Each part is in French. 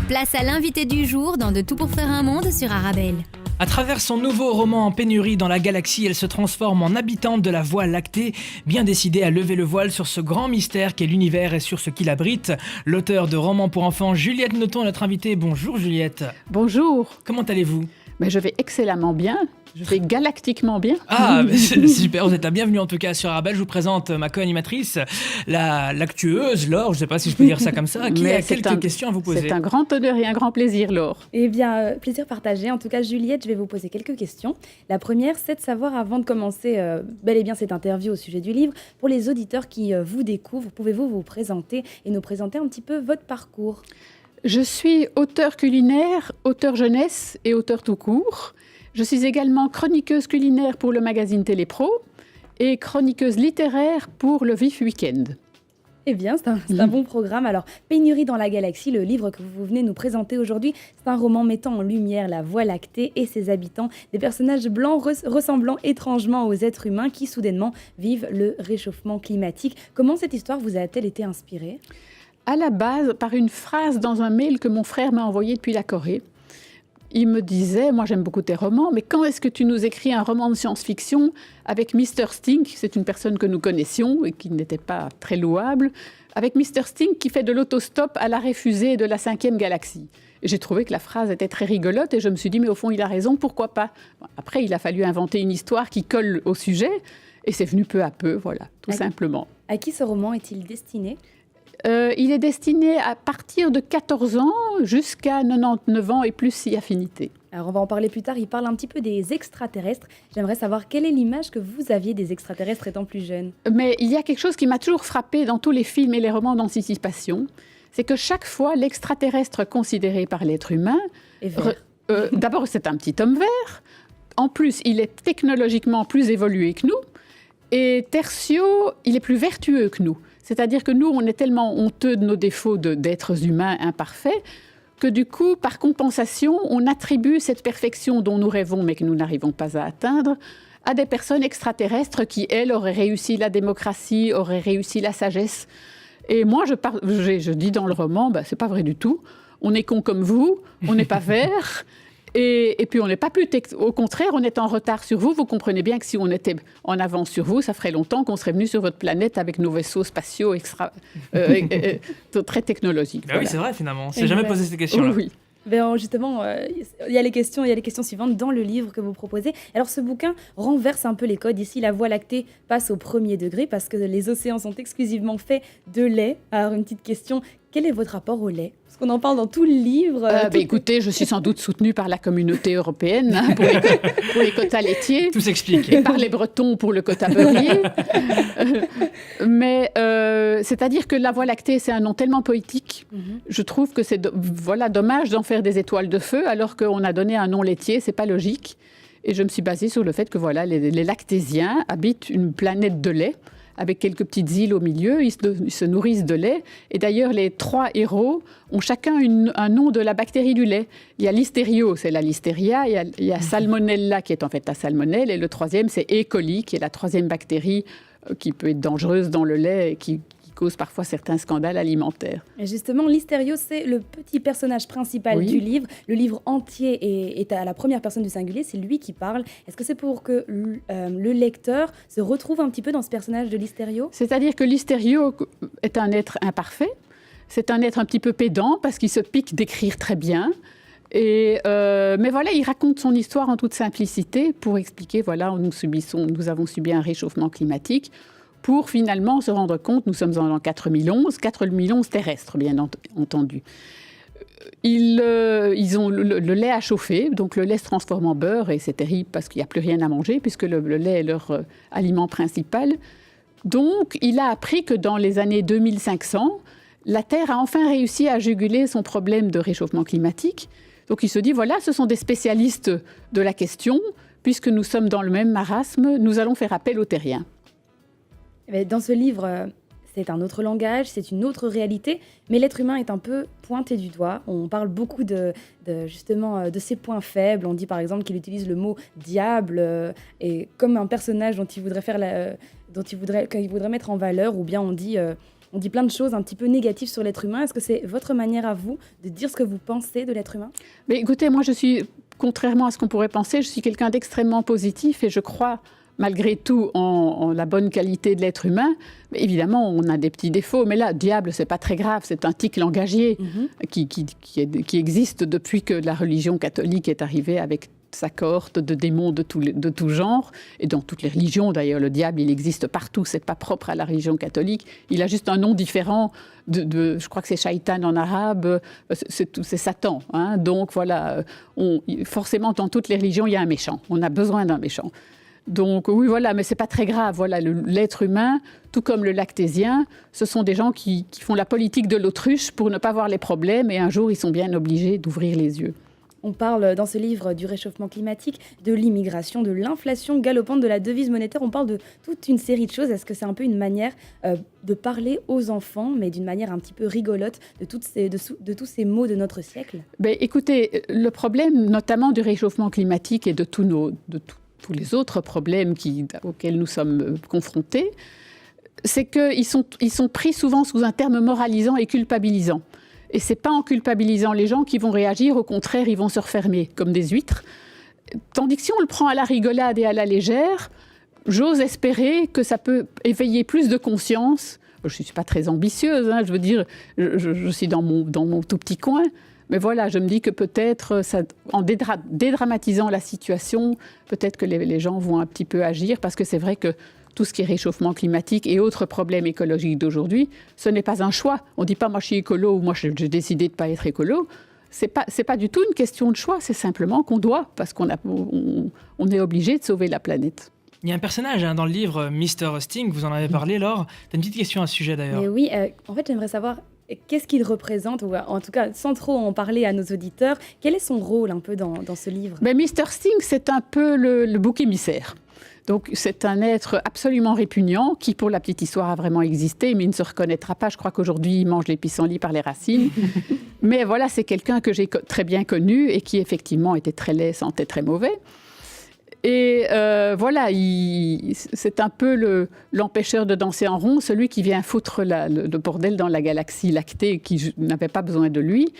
Place à l'invité du jour dans De tout pour faire un monde sur Arabelle. À travers son nouveau roman En pénurie dans la galaxie, elle se transforme en habitante de la Voie lactée, bien décidée à lever le voile sur ce grand mystère qu'est l'univers et sur ce qu'il abrite. L'auteur de romans pour enfants, Juliette Nothomb, est notre invitée. Bonjour Juliette. Bonjour. Comment allez-vous ? Je vais excellemment bien. Je vais galactiquement bien. Ah, c'est super, vous êtes la bienvenue en tout cas sur Arabelle. Je vous présente ma co-animatrice, l'actueuse, Laure, je ne sais pas si je peux dire ça comme ça, qui a quelques questions à vous poser. C'est un grand honneur et un grand plaisir, Laure. Eh bien, plaisir partagé. En tout cas, Juliette, je vais vous poser quelques questions. La première, c'est de savoir, avant de commencer bel et bien cette interview au sujet du livre, pour les auditeurs qui vous découvrent, pouvez-vous vous présenter et nous présenter un petit peu votre parcours ? Je suis auteure culinaire, auteure jeunesse et auteure tout court. Je suis également chroniqueuse culinaire pour le magazine Télépro et chroniqueuse littéraire pour le Vif Week-end. Eh bien, c'est un bon programme. Alors, Pénurie dans la galaxie, le livre que vous venez nous présenter aujourd'hui, c'est un roman mettant en lumière la Voie lactée et ses habitants, des personnages blancs ressemblant étrangement aux êtres humains qui, soudainement, vivent le réchauffement climatique. Comment cette histoire vous a-t-elle été inspirée ? À la base, par une phrase dans un mail que mon frère m'a envoyé depuis la Corée. Il me disait, moi j'aime beaucoup tes romans, mais quand est-ce que tu nous écris un roman de science-fiction avec Mr. Stink, c'est une personne que nous connaissions et qui n'était pas très louable, avec Mr. Stink qui fait de l'autostop à l'arrêt fusée de la 5e galaxie. Et j'ai trouvé que la phrase était très rigolote et je me suis dit, mais au fond il a raison, pourquoi pas ? Après il a fallu inventer une histoire qui colle au sujet et c'est venu peu à peu, voilà, tout simplement. À qui ce roman est-il destiné ? Il est destiné à partir de 14 ans jusqu'à 99 ans et plus si affinité. Alors on va en parler plus tard, il parle un petit peu des extraterrestres. J'aimerais savoir quelle est l'image que vous aviez des extraterrestres étant plus jeune. Mais il y a quelque chose qui m'a toujours frappée dans tous les films et les romans d'anticipation, c'est que chaque fois l'extraterrestre considéré par l'être humain, d'abord c'est un petit homme vert, en plus il est technologiquement plus évolué que nous, et tertio, il est plus vertueux que nous. C'est-à-dire que nous, on est tellement honteux de nos défauts d'êtres humains imparfaits que du coup, par compensation, on attribue cette perfection dont nous rêvons mais que nous n'arrivons pas à atteindre à des personnes extraterrestres qui, elles, auraient réussi la démocratie, auraient réussi la sagesse. Et moi, je dis dans le roman, c'est pas vrai du tout. On est cons comme vous, on n'est pas verts. Et puis, on n'est pas plus... Au contraire, on est en retard sur vous. Vous comprenez bien que si on était en avance sur vous, ça ferait longtemps qu'on serait venu sur votre planète avec nos vaisseaux spatiaux très technologiques. Voilà. Oui, c'est vrai, finalement. On ne s'est jamais posé cette question-là. Oui. Ben justement, il y a les questions suivantes dans le livre que vous proposez. Alors, ce bouquin renverse un peu les codes. Ici, la Voie lactée passe au premier degré parce que les océans sont exclusivement faits de lait. Alors, une petite question, quel est votre rapport au lait ? Parce qu'on en parle dans tout le livre. Écoutez, je suis sans doute soutenue par la communauté européenne pour les quotas laitiers. Tout s'explique. Et par les Bretons pour le quota beurrier. C'est-à-dire que la Voie lactée, c'est un nom tellement poétique. Je trouve que c'est dommage d'en faire des étoiles de feu alors qu'on a donné un nom laitier, c'est pas logique. Et je me suis basée sur le fait que les lactésiens habitent une planète de lait avec quelques petites îles au milieu, ils se nourrissent de lait. Et d'ailleurs, les 3 héros ont chacun un nom de la bactérie du lait. Il y a Listerio, c'est la Listeria, il y a Salmonella, qui est en fait la salmonelle, et le 3e, c'est E. coli, qui est la 3e bactérie qui peut être dangereuse dans le lait et qui cause parfois certains scandales alimentaires. Et justement, Listerio, c'est le petit personnage principal du livre. Le livre entier est à la première personne du singulier, c'est lui qui parle. Est-ce que c'est pour que le lecteur se retrouve un petit peu dans ce personnage de Listerio ? C'est-à-dire que Listerio est un être imparfait, c'est un être un petit peu pédant parce qu'il se pique d'écrire très bien. Mais voilà, il raconte son histoire en toute simplicité pour expliquer, nous avons subi un réchauffement climatique, pour finalement se rendre compte, nous sommes en l'an 4011 terrestre, bien entendu. Ils ont le lait à chauffer, donc le lait se transforme en beurre, et c'est terrible parce qu'il n'y a plus rien à manger, puisque le lait est leur aliment principal. Donc, il a appris que dans les années 2500, la Terre a enfin réussi à juguler son problème de réchauffement climatique. Donc, il se dit, voilà, ce sont des spécialistes de la question, puisque nous sommes dans le même marasme, nous allons faire appel aux terriens. Dans ce livre, c'est un autre langage, c'est une autre réalité, mais l'être humain est un peu pointé du doigt. On parle beaucoup justement de ses points faibles. On dit par exemple qu'il utilise le mot diable et comme un personnage dont il voudrait mettre en valeur, ou bien on dit on dit plein de choses un petit peu négatives sur l'être humain. Est-ce que c'est votre manière à vous de dire ce que vous pensez de l'être humain ? Mais écoutez, moi je suis, contrairement à ce qu'on pourrait penser, je suis quelqu'un d'extrêmement positif et je crois malgré tout en la bonne qualité de l'être humain. Mais évidemment, on a des petits défauts, mais là, diable, c'est pas très grave, c'est un tic langagier qui existe depuis que la religion catholique est arrivée avec sa cohorte de démons de tout genre, et dans toutes les religions d'ailleurs, le diable il existe partout, c'est pas propre à la religion catholique, il a juste un nom différent, je crois que c'est Shaitan en arabe, c'est Satan, hein. Donc voilà, forcément dans toutes les religions il y a un méchant, on a besoin d'un méchant. Donc oui, voilà, mais c'est pas très grave. Voilà, l'être humain, tout comme le lactésien, ce sont des gens qui font la politique de l'autruche pour ne pas voir les problèmes, et un jour ils sont bien obligés d'ouvrir les yeux. On parle dans ce livre du réchauffement climatique, de l'immigration, de l'inflation galopante, de la devise monétaire. On parle de toute une série de choses. Est-ce que c'est un peu une manière de parler aux enfants, mais d'une manière un petit peu rigolote, de tous ces mots de notre siècle ? Ben, écoutez, le problème notamment du réchauffement climatique et de tous les autres problèmes auxquels nous sommes confrontés, c'est qu'ils sont pris souvent sous un terme moralisant et culpabilisant. Et ce n'est pas en culpabilisant les gens qui vont réagir, au contraire, ils vont se refermer comme des huîtres. Tandis que si on le prend à la rigolade et à la légère, j'ose espérer que ça peut éveiller plus de conscience. Je ne suis pas très ambitieuse, hein, je veux dire, je suis dans mon tout petit coin. Mais voilà, je me dis que peut-être, en dédramatisant la situation, peut-être que les gens vont un petit peu agir, parce que c'est vrai que tout ce qui est réchauffement climatique et autres problèmes écologiques d'aujourd'hui, ce n'est pas un choix. On ne dit pas « moi je suis écolo » ou « moi j'ai décidé de ne pas être écolo ». C'est pas du tout une question de choix, c'est simplement qu'on doit, parce qu'on on est obligé de sauver la planète. Il y a un personnage dans le livre, Mr. Sting, vous en avez parlé, Laure. Tu as une petite question à ce sujet d'ailleurs. Mais oui, en fait j'aimerais savoir... Qu'est-ce qu'il représente, ou en tout cas, sans trop en parler à nos auditeurs, quel est son rôle un peu dans ce livre ? Mr. Sting, c'est un peu le bouc émissaire. Donc c'est un être absolument répugnant qui, pour la petite histoire, a vraiment existé, mais il ne se reconnaîtra pas. Je crois qu'aujourd'hui, il mange les pissenlits par les racines. Mais voilà, c'est quelqu'un que j'ai très bien connu et qui, effectivement, était très laid, sentait très mauvais. Et voilà, c'est un peu l'empêcheur de danser en rond, celui qui vient foutre le bordel dans la galaxie lactée, qui n'avait pas besoin de lui.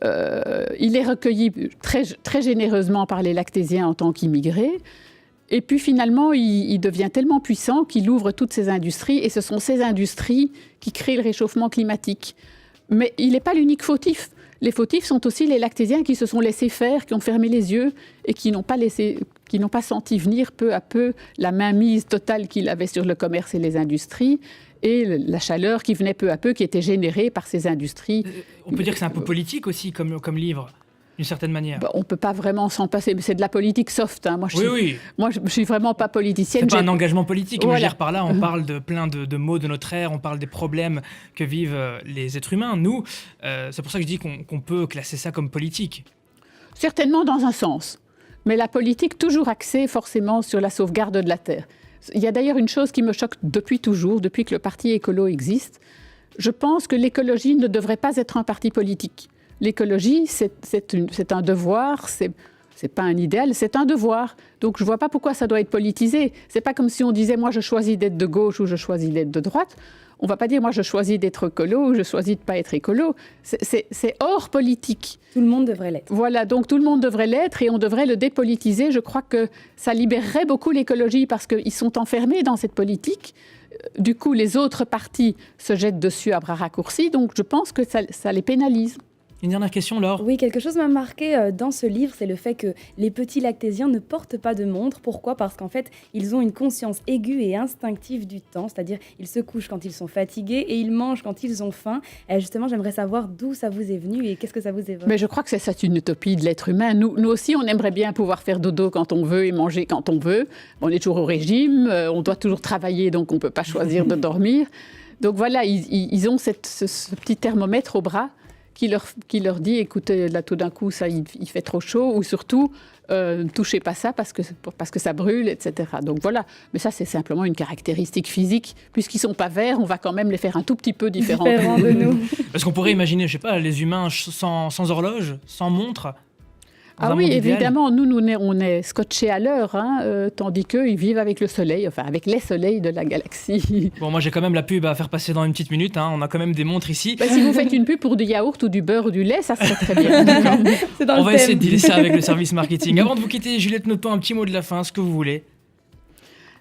Il est recueilli très, très généreusement par les lactésiens en tant qu'immigré. Et puis finalement, il devient tellement puissant qu'il ouvre toutes ces industries. Et ce sont ces industries qui créent le réchauffement climatique. Mais il n'est pas l'unique fautif. Les fautifs sont aussi les lactésiens qui se sont laissés faire, qui ont fermé les yeux et qui n'ont pas senti venir peu à peu la mainmise totale qu'il avait sur le commerce et les industries et la chaleur qui venait peu à peu, qui était générée par ces industries. On peut dire que c'est un peu politique aussi comme livre, d'une certaine manière. On ne peut pas vraiment s'en passer, mais c'est de la politique soft. Hein. Moi, je suis vraiment pas politicienne. C'est pas un engagement politique. Voilà. Je veux dire, par là, on parle de plein de maux de notre ère, on parle des problèmes que vivent les êtres humains. Nous, c'est pour ça que je dis qu'on peut classer ça comme politique. Certainement dans un sens. Mais la politique toujours axée forcément sur la sauvegarde de la Terre. Il y a d'ailleurs une chose qui me choque depuis toujours, depuis que le parti écolo existe. Je pense que l'écologie ne devrait pas être un parti politique. L'écologie, c'est un devoir, c'est pas un idéal, c'est un devoir. Donc je vois pas pourquoi ça doit être politisé. C'est pas comme si on disait moi je choisis d'être de gauche ou je choisis d'être de droite. On va pas dire moi je choisis d'être écolo ou je choisis de pas être écolo. C'est hors politique. Tout le monde devrait l'être. Voilà, donc tout le monde devrait l'être et on devrait le dépolitiser. Je crois que ça libérerait beaucoup l'écologie parce qu'ils sont enfermés dans cette politique. Du coup, les autres partis se jettent dessus à bras raccourcis. Donc je pense que ça les pénalise. Une dernière question, Laure. Oui, quelque chose m'a marqué dans ce livre, c'est le fait que les petits lactésiens ne portent pas de montre. Pourquoi ? Parce qu'en fait, ils ont une conscience aiguë et instinctive du temps, c'est-à-dire ils se couchent quand ils sont fatigués et ils mangent quand ils ont faim. Et justement, j'aimerais savoir d'où ça vous est venu et qu'est-ce que ça vous évoque. Mais je crois que c'est une utopie de l'être humain. Nous aussi, on aimerait bien pouvoir faire dodo quand on veut et manger quand on veut. On est toujours au régime, on doit toujours travailler, donc on ne peut pas choisir de dormir. Donc voilà, ils ont ce petit thermomètre au bras qui leur dit, écoutez, là tout d'un coup, ça, il fait trop chaud, ou surtout, touchez pas ça parce que ça brûle, etc. Donc voilà, mais ça c'est simplement une caractéristique physique. Puisqu'ils sont pas verts, on va quand même les faire un tout petit peu différents de nous. Parce qu'on pourrait imaginer, je sais pas, les humains sans horloge, sans montre. Ah oui, évidemment, nous on est scotchés à l'heure, tandis qu'eux, ils vivent avec le soleil, enfin avec les soleils de la galaxie. Bon, moi j'ai quand même la pub à faire passer dans une petite minute, on a quand même des montres ici. Si vous faites une pub pour du yaourt ou du beurre ou du lait, ça serait très bien. On va essayer de dealer ça avec le service marketing. Avant de vous quitter, Juliette Noton, un petit mot de la fin, ce que vous voulez.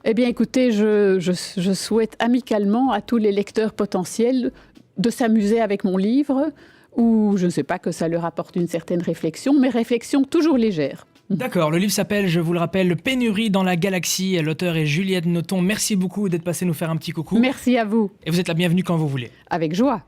Eh bien écoutez, je souhaite amicalement à tous les lecteurs potentiels de s'amuser avec mon livre, ou je ne sais pas, que ça leur apporte une certaine réflexion, mais réflexion toujours légère. D'accord, le livre s'appelle, je vous le rappelle, Pénurie dans la galaxie. L'auteur est Juliette Noton. Merci beaucoup d'être passée nous faire un petit coucou. Merci à vous. Et vous êtes la bienvenue quand vous voulez. Avec joie.